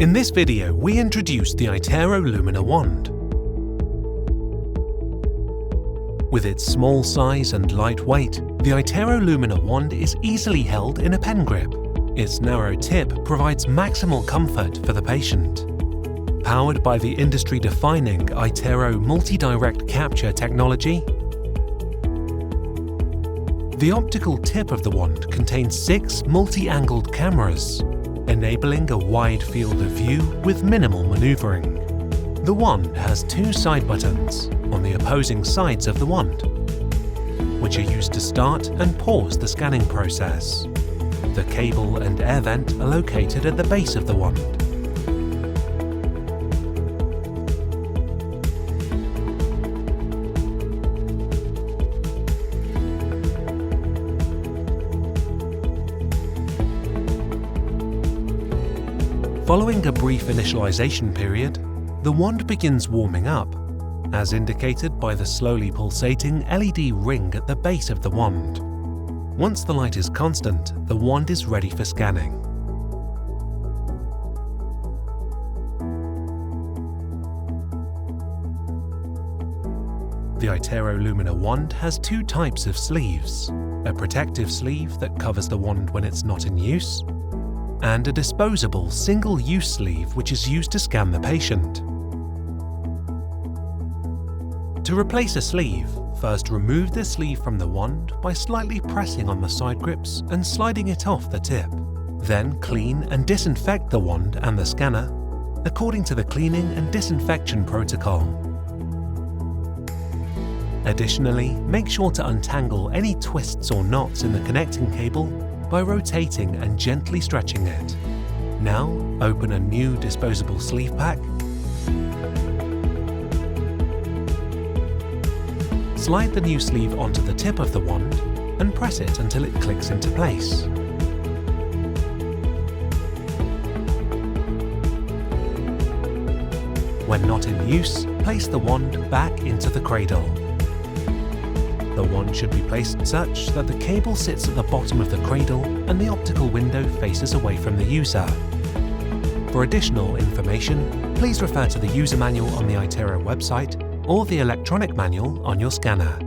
In this video, we introduce the iTero Lumina wand. With its small size and light weight, the iTero Lumina wand is easily held in a pen grip. Its narrow tip provides maximal comfort for the patient. Powered by the industry-defining iTero multi-direct capture technology, the optical tip of the wand contains 6 multi-angled cameras, enabling a wide field of view with minimal maneuvering. The wand has 2 side buttons on the opposing sides of the wand, which are used to start and pause the scanning process. The cable and air vent are located at the base of the wand. Following a brief initialization period, the wand begins warming up, as indicated by the slowly pulsating LED ring at the base of the wand. Once the light is constant, the wand is ready for scanning. The iTero Lumina wand has 2 types of sleeves: a protective sleeve that covers the wand when it's not in use, and a disposable single-use sleeve which is used to scan the patient. To replace a sleeve, first remove the sleeve from the wand by slightly pressing on the side grips and sliding it off the tip. Then clean and disinfect the wand and the scanner according to the cleaning and disinfection protocol. Additionally, make sure to untangle any twists or knots in the connecting cable by rotating and gently stretching it. Now, open a new disposable sleeve pack. Slide the new sleeve onto the tip of the wand and press it until it clicks into place. When not in use, place the wand back into the cradle. The wand should be placed such that the cable sits at the bottom of the cradle and the optical window faces away from the user. For additional information, please refer to the user manual on the iTero website or the electronic manual on your scanner.